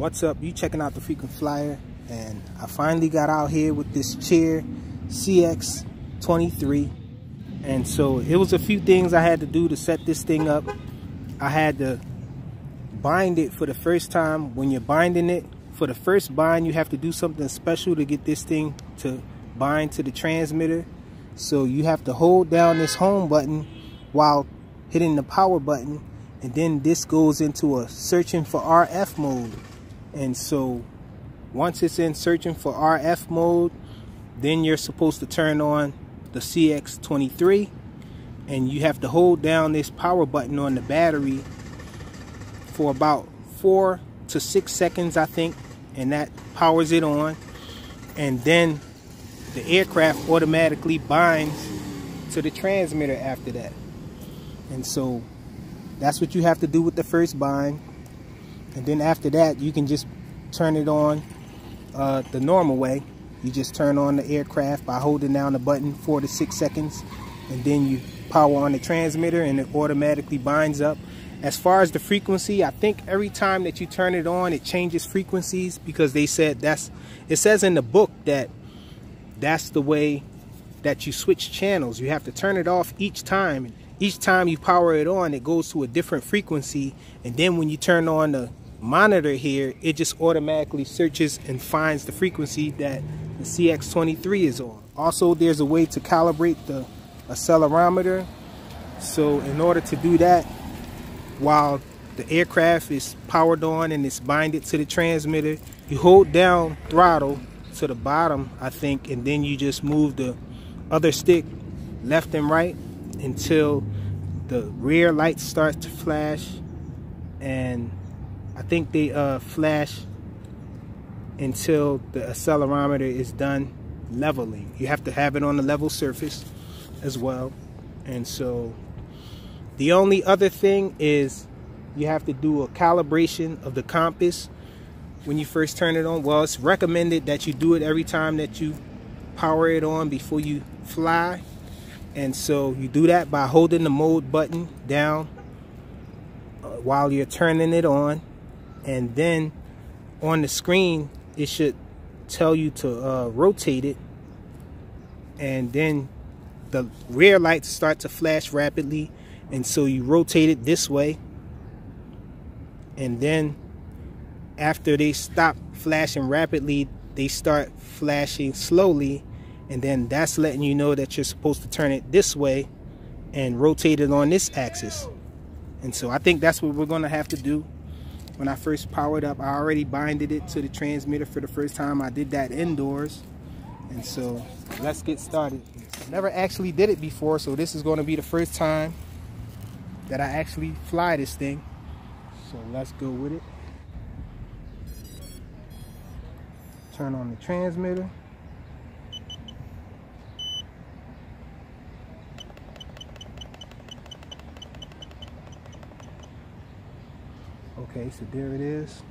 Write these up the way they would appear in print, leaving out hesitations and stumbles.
What's up? You checking out the frequent flyer, and I finally got out here with this chair CX-23. And so it was a few things I had to do to set this thing up. I had to bind it for the first time. When you're binding it for the first bind, you have to do something special to get this thing to bind to the transmitter. So you have to hold down this home button while hitting the power button, and then this goes into a searching for RF mode. And so once it's in searching for RF mode, then you're supposed to turn on the CX-23, and you have to hold down this power button on the battery for about 4 to 6 seconds, I think, and that powers it on. And then the aircraft automatically binds to the transmitter after that. And so that's what you have to do with the first bind. And then after that, you can just turn it on the normal way. You just turn on the aircraft by holding down the button 4 to 6 seconds, and then you power on the transmitter and it automatically binds up. As far as the frequency, I think every time that you turn it on, it changes frequencies, because they said it says in the book that that's the way that you switch channels. You have to turn it off each time. Each time you power it on, it goes to a different frequency, and then when you turn on the monitor here, it just automatically searches and finds the frequency that the CX-23 is on. Also, there's a way to calibrate the accelerometer. So in order to do that, while the aircraft is powered on and it's binded to the transmitter, you hold down throttle to the bottom, I think, and then you just move the other stick left and right until the rear lights start to flash, and I think they flash until the accelerometer is done leveling. You have to have it on the level surface as well. And so the only other thing is you have to do a calibration of the compass when you first turn it on. Well, it's recommended that you do it every time that you power it on before you fly. And so you do that by holding the mode button down while you're turning it on, and then on the screen it should tell you to rotate it, and then the rear lights start to flash rapidly, and so you rotate it this way, and then after they stop flashing rapidly, they start flashing slowly, and then that's letting you know that you're supposed to turn it this way and rotate it on this axis. And so I think that's what we're going to have to do. When I first powered up, I already binded it to the transmitter for the first time. I did that indoors. And so let's get started. Never actually did it before, so this is going to be the first time that I actually fly this thing. So let's go with it. Turn on the transmitter. Okay, so there it is.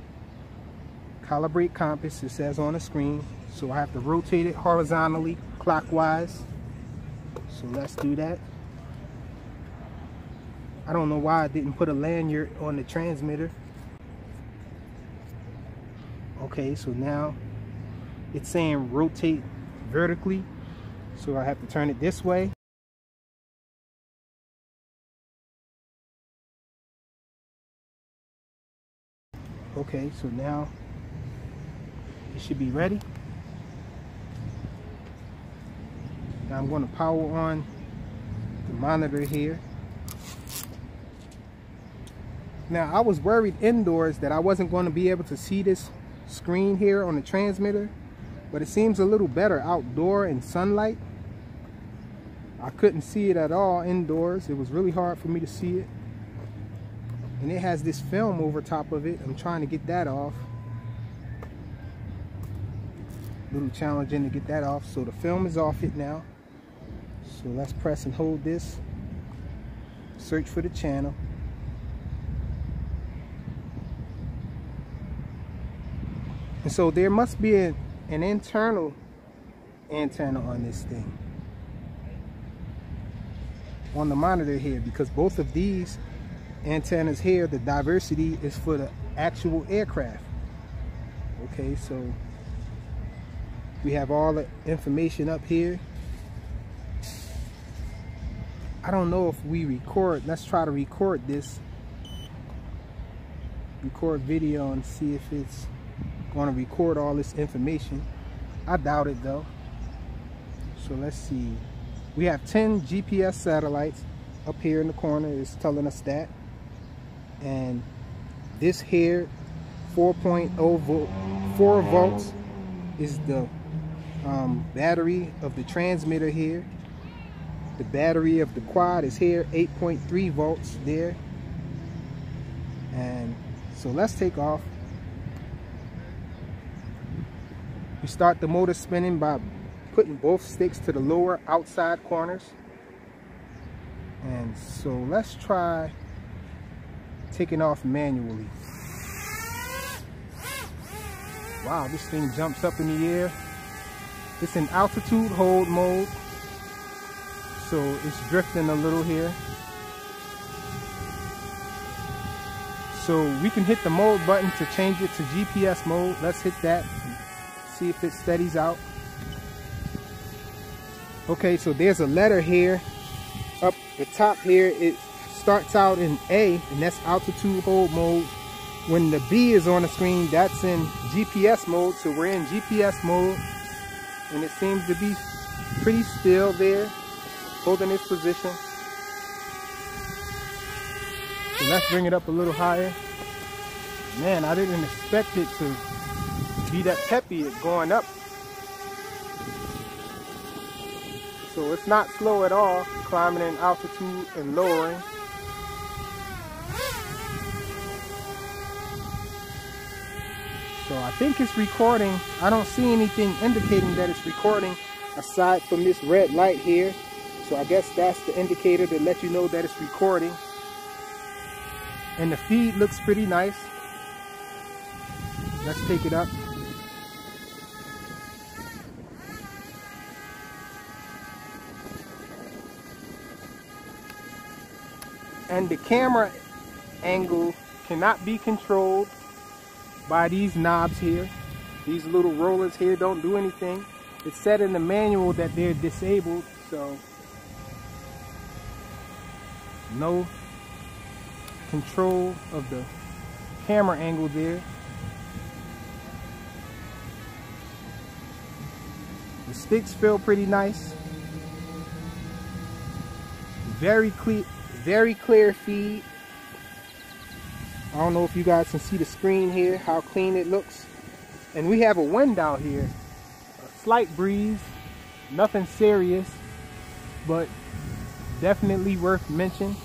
Calibrate compass, it says on the screen. So I have to rotate it horizontally, clockwise. So let's do that. I don't know why I didn't put a lanyard on the transmitter. Okay, so now it's saying rotate vertically. So I have to turn it this way. Okay, so now it should be ready. Now I'm going to power on the monitor here. Now I was worried indoors that I wasn't going to be able to see this screen here on the transmitter, but it seems a little better outdoor in sunlight. I couldn't see it at all indoors. It was really hard for me to see it. And it has this film over top of it. I'm trying to get that off. A little challenging to get that off. So the film is off it now. So let's press and hold this. Search for the channel. And so there must be an internal antenna on this thing, on the monitor here, because both of these antennas here, the diversity is for the actual aircraft. Okay, so we have all the information up here. I don't know if we record. Let's try to record this. Record video and see if it's going to record all this information. I doubt it though. So let's see. We have 10 GPS satellites up here in the corner. It's telling us that. And this here 4 volts is the battery of the transmitter here. The battery of the quad is here, 8.3 volts there. And so let's take off. We start the motor spinning by putting both sticks to the lower outside corners. And so let's try taking off manually. Wow, this thing jumps up in the air. It's in altitude hold mode, so it's drifting a little here. So we can hit the mode button to change it to GPS mode. Let's hit that and see if it steadies out. Okay, so there's a letter here up the top here. It starts out in A, and that's altitude hold mode. When the B is on the screen, that's in GPS mode. So we're in GPS mode, and it seems to be pretty still there, holding its position. So let's bring it up a little higher. Man, I didn't expect it to be that peppy. It's going up. So it's not slow at all, climbing in altitude and lowering. So I think it's recording. I don't see anything indicating that it's recording aside from this red light here. So I guess that's the indicator to let you know that it's recording. And the feed looks pretty nice. Let's take it up. And the camera angle cannot be controlled by these knobs here. These little rollers here don't do anything. It's set in the manual that they're disabled, so no control of the camera angle there. The sticks feel pretty nice. Very clear feed. I don't know if you guys can see the screen here, how clean it looks. And we have a wind out here. A slight breeze, nothing serious, but definitely worth mentioning.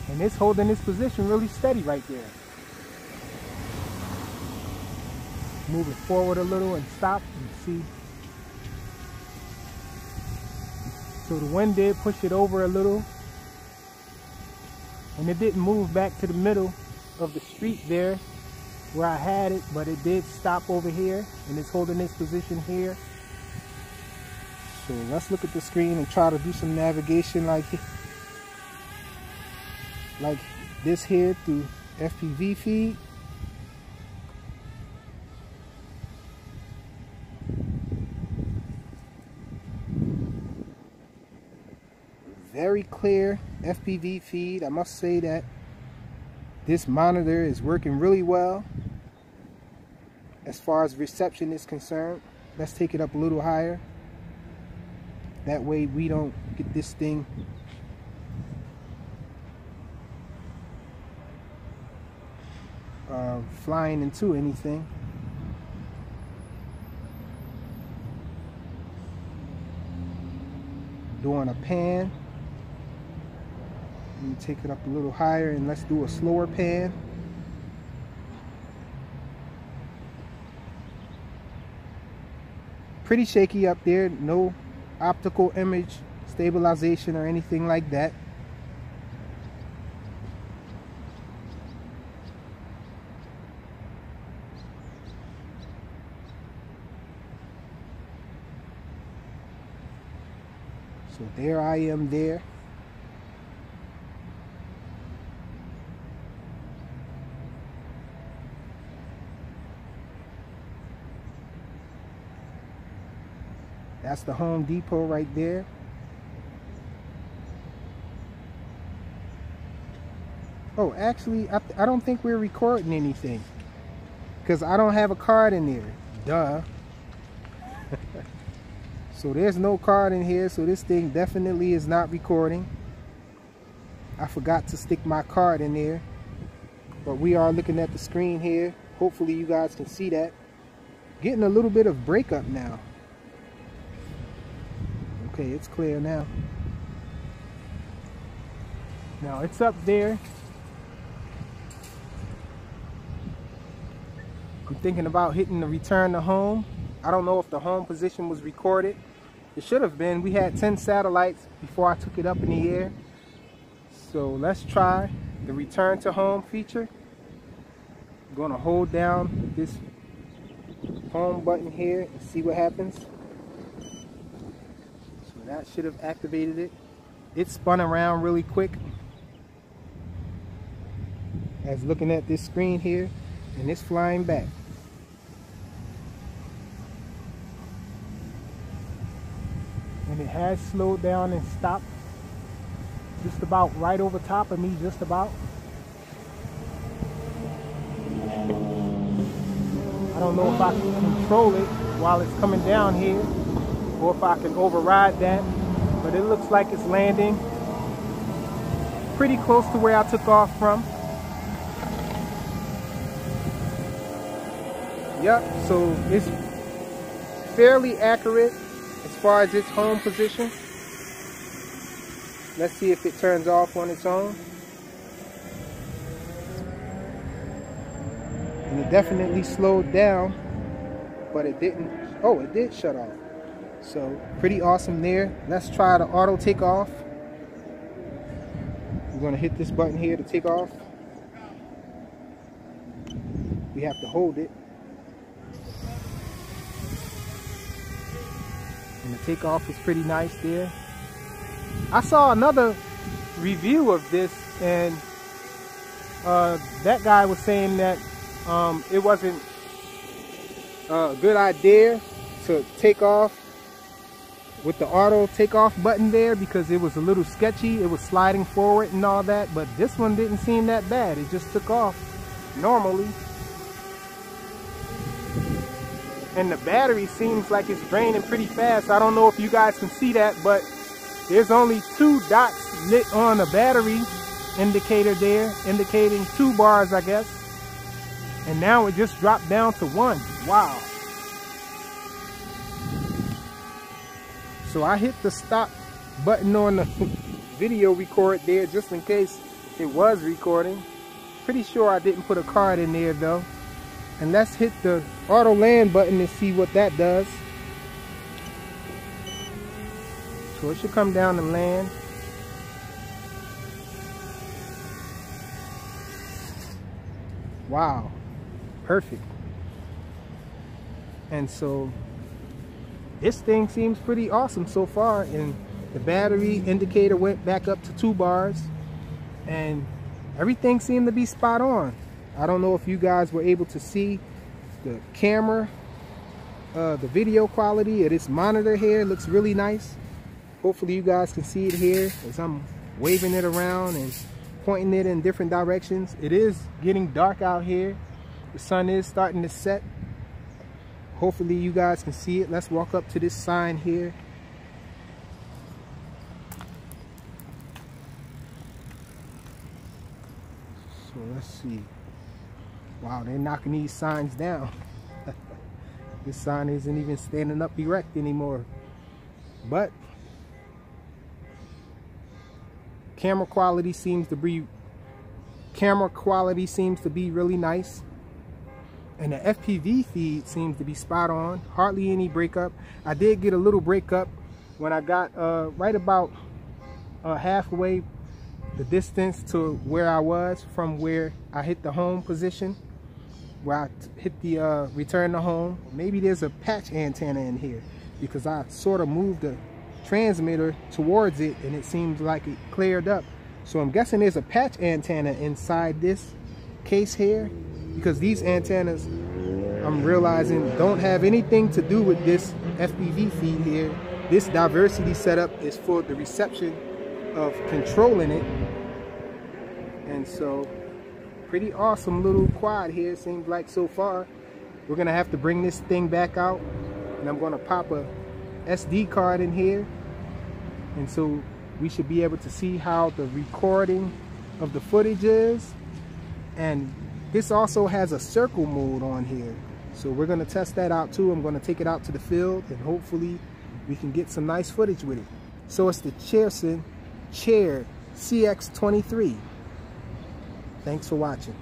And it's holding its position really steady right there. Move it forward a little and stop and see. So the wind did push it over a little. And it didn't move back to the middle of the street there where I had it, but it did stop over here, and it's holding its position here. So let's look at the screen and try to do some navigation like this here through FPV feed. Very clear FPV feed. I must say that this monitor is working really well as far as reception is concerned. Let's take it up a little higher. That way we don't get this thing flying into anything. Doing a pan. Let me take it up a little higher and let's do a slower pan. Pretty shaky up there, no optical image stabilization or anything like that. So there I am there. That's the Home Depot right there. Oh, actually, I don't think we're recording anything because I don't have a card in there. Duh. So there's no card in here, so this thing definitely is not recording. I forgot to stick my card in there, but we are looking at the screen here. Hopefully you guys can see that. Getting a little bit of breakup now. Okay, it's clear now. Now it's up there. I'm thinking about hitting the return to home. I don't know if the home position was recorded. It should have been. We had 10 satellites before I took it up in the air. So let's try the return to home feature. I'm going to hold down this home button here and see what happens. So that should have activated it. It spun around really quick as looking at this screen here, and it's flying back. And it has slowed down and stopped just about right over top of me, just about. I don't know if I can control it while it's coming down here or if I can override that, but it looks like it's landing pretty close to where I took off from. Yep, so it's fairly accurate as far as its home position. Let's see if it turns off on its own. And it definitely slowed down, but it didn't. Oh, it did shut off. So pretty awesome there. Let's try the auto takeoff. We're going to hit this button here to take off. We have to hold it. And the takeoff was pretty nice there. I saw another review of this, and that guy was saying that it wasn't a good idea to take off with the auto takeoff button there because it was a little sketchy. It was sliding forward and all that, but this one didn't seem that bad. It just took off normally. And the battery seems like it's draining pretty fast. I don't know if you guys can see that, but there's only 2 dots lit on the battery indicator there, indicating 2 bars, I guess. And now it just dropped down to 1. Wow. So I hit the stop button on the video record there just in case it was recording. Pretty sure I didn't put a card in there though. And let's hit the auto land button and see what that does. So it should come down and land. Wow, perfect. And so this thing seems pretty awesome so far, and the battery indicator went back up to 2 bars and everything seemed to be spot on. I don't know if you guys were able to see the camera, the video quality of this monitor here. It looks really nice. Hopefully you guys can see it here as I'm waving it around and pointing it in different directions. It is getting dark out here. The sun is starting to set. Hopefully you guys can see it. Let's walk up to this sign here. So let's see. Wow, they're knocking these signs down. This sign isn't even standing up erect anymore. But camera quality seems to be really nice. And the FPV feed seems to be spot on. Hardly any breakup. I did get a little breakup when I got right about halfway the distance to where I was from where I hit the home position, where I hit the return to home. Maybe there's a patch antenna in here because I sort of moved the transmitter towards it and it seems like it cleared up. So I'm guessing there's a patch antenna inside this case here, because these antennas I'm realizing don't have anything to do with this FPV feed here. This diversity setup is for the reception of controlling it. And so pretty awesome little quad here, it seems like so far. We're gonna have to bring this thing back out, and I'm gonna pop a SD card in here, and so we should be able to see how the recording of the footage is. And this also has a circle mode on here, so we're gonna test that out too. I'm gonna take it out to the field and hopefully we can get some nice footage with it. So it's the Cheerson CX-23. Thanks for watching.